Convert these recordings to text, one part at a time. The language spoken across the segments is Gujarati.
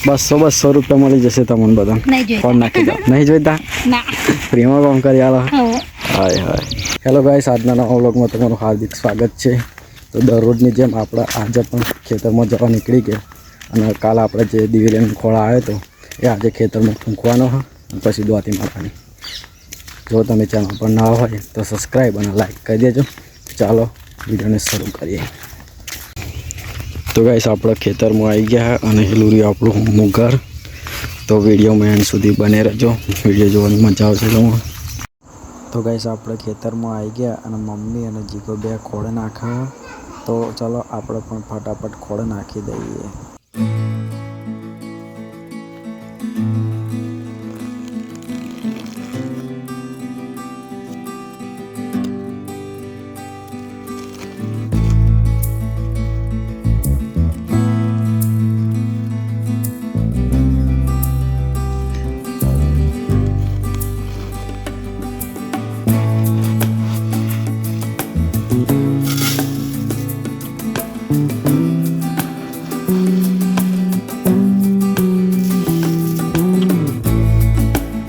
200 રૂપિયા મળી જશે તમને બધા. ફોન નાખી દો. નહીં જોઈતા ફ્રીમાં કામ કરી આલો. હાય હાય. હેલો ગાઈસ, આજના નવા વ્લોગમાં તમારું હાર્દિક સ્વાગત છે. તો દરરોજની જેમ આપણે આજે પણ ખેતરમાં જવા નીકળી ગયા અને કાલ આપણે જે દિવેલીનો ખોળા આવ્યો હતો એ આજે ખેતરમાં ફૂંકવાનો હોય પછી દ્વાતી મારવાની. જો તમે ચેનલ પર નવા હોય તો સબસ્ક્રાઈબ અને લાઈક કરી દેજો. ચાલો વિડીયોને શરૂ કરીએ. તો ગાઈસ, આપણે ખેતરમાં આવી ગયા અને હેલું રહ્યું આપણું ઘર. તો વિડીયોમાં એન્ડ સુધી બને રહેજો, વિડીયો જોવાની મજા આવશે તમને. તો ગાઈસ, આપણે ખેતરમાં આવી ગયા અને મમ્મી અને જીગો બે ખોળે નાખ્યા. તો ચાલો આપણે પણ ફટાફટ ખોળે નાખી દઈએ.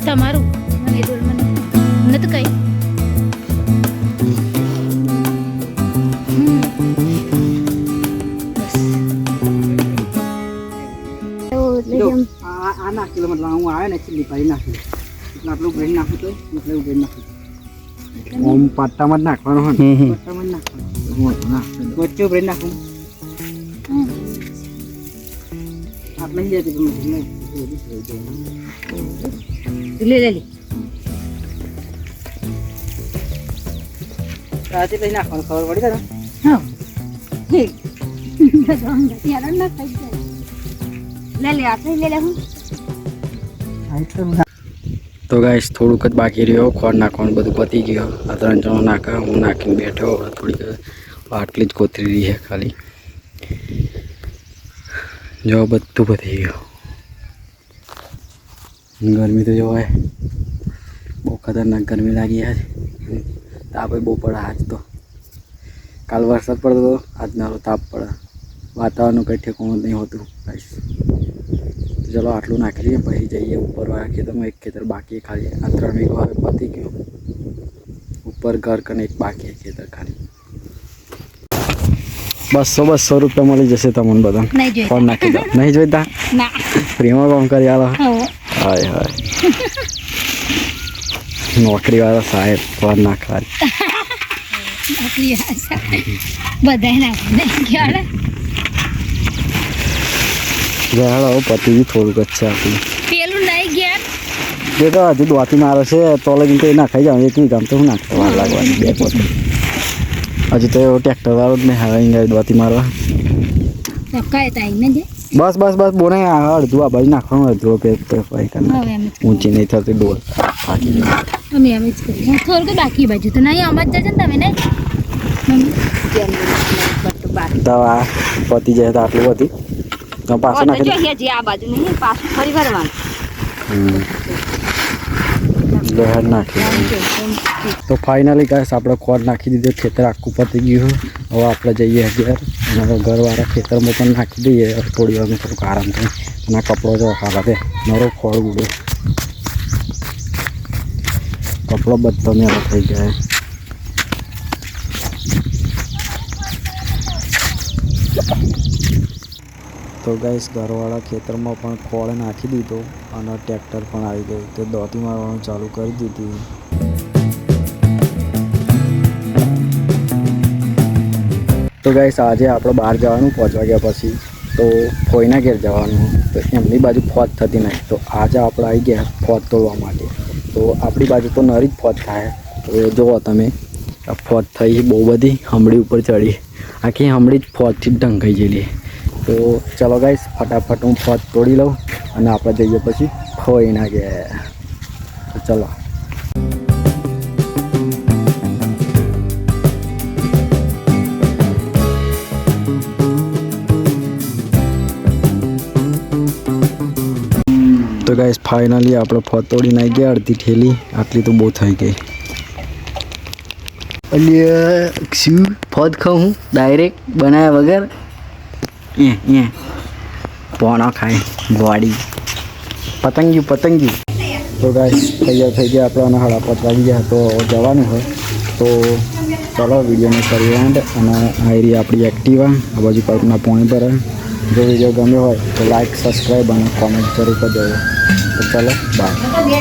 તમારું મને ડોલ મને નથી કઈ આ નાખેલો મતલબ હું આવે ને ચીલી પાડી નાખી આટલું ઉભેડી નાખું તો એટલે ઉભેડી નાખું ઓમ પટ્ટામાં જ નાખવાનો હોય પટ્ટામાં જ નાખવાનું વચ્ચે ઉભેડી નાખું આપણે જ લે લે લે આજે લઈ નાખવાનું ખબર પડી તને હા યાર ના ખાઈ જાય લે લે આ લે લે હું તો ગાઈસ, થોડુંક જ બાકી રહ્યો ખોળ નાખવાનું, બધું પતી ગયો. આ 3 જણો નાખા, હું નાખીને બેઠો. થોડીક આટલી જ કોથરી રહી છે ખાલી. જો બધું પતી ગયું. ગરમી તો જોવાય, બહુ ખતરનાક ગરમી લાગી આજ. તાપ બહુ પડે આજ તો. કાલ વરસાદ પડતો હતો, આજનો તાપ પડે. વાતાવરણનું કંઈ ઠેકાણું નહીં હોતું. તો ચલો આટલું નાખી લઈએ પછી જઈએ ઉપરવાળા ખેતરમાં. એક ખેતર બાકી ખાલી. આ 3 વીઘો હવે પતી ગયું. ઉપર ઘર કને એક બાકી ખેતર ખાલી. 200 રૂપિયા મળી જશે તમને બધા. ફોન નાખી દો. નહીં જોઈતા ફ્રીમાં કામ કરી આલો. હાય હાય. નોકરી વાળા સાહેબ ફોન નાખવા બધા નાખે ગયા પતિ થોડુંક જ છે આપણું. પેલું નહીં ગયા જે તો હજુ દ્વાતી મારે છે તો લગીને તો એ નાખાઈ જાવ. એક વીઘામ તો હું નાખવા વાર લાગવાની 2 પોતે. હજુ તો એવો ટ્રેક્ટર વાળો જ નહીં હવે અહીંયા દ્વાતી મારવા. બસ બસ બસ બોને અડધું આ બાજુ નાખવાનું, અડધું ઊંચી નહીં થતી ડોલ અમે એમ જ કરીએ. થોડુંક બાકી બાજુ તો નહીં આમ જ જશે ને તમે ને તો આ પતી જાય તો આટલું બધું તો પાછું નાખી આ બાજુ નહીં પાછું ફરી ભરવાનું નાખી. તો ફાઇનલી ગાઈસ, આપણે ખોળ નાખી દીધો. ખેતર આખું પતી ગયું. હવે આપણે જઈએ ઘેર અને ઘરવાળા ખેતરમાં પણ નાખી દઈએ. થોડી વાર થોડુંક આરામ થાય. અને આ કપડો જો હાલતે નરો ખોળ ઉડ્યો. કપડો બધો મેળો થઈ જાય. તો ગાઈસ, ઘરવાળા ખેતરમાં પણ ખોળ નાખી દીધો અને ટ્રેક્ટર પણ આવી ગયું. તો દોતી મારવાનું ચાલુ કરી દીધી. તો ગાઈસ, આજે આપણે બહાર જવાનું 5 વાગ્યા પછી. તો ફોઈના ઘેર જવાનું. તો એમની બાજુ ફોજ થતી નહીં. તો આજે આપણે આવી ગયા ફોજ તોડવા માટે. તો આપણી બાજુ તો નરી જ ફોજ થાય. તો જુઓ તમે, આ ફોજ થઈ બહુ બધી. હમડી ઉપર ચડી, આખી હમડી જ ફોજથી જ ઢંકાઈ ગયેલી. તો ચલો ગાઈસ, ફટાફટ હું ફોજ તોડી લઉં અને આપણે જઈએ પછી ફોઈના ઘેર. તો ચલો. તો ગાઈસ, ફાઇનલી આપણે ફોજ તોડીને આવી ગયા. અડધી ઠેલી આટલી તો બહુ થઈ ગઈ. અલ્યા શું ફોજ ખાઉં હું ડાયરેક્ટ બનાવ્યા વગર. પોણો ખાય ગોળી પતંગિયું તો ગાઈસ તૈયાર થઈ ગયા આપણે અને 5:30 વાગી ગયા તો જવાનું હોય તો ચાલો વિડીયોને કરીએ એન્ડ અને આ એરિયા આપણી એક્ટિવા આ બાજુ પાઇપના પોણી પર જો વિડીયો ગમ્યો હોય તો લાઈક સબસ્ક્રાઈબ અને કોમેન્ટ જરૂર કરી દેજો તો ચાલો બાય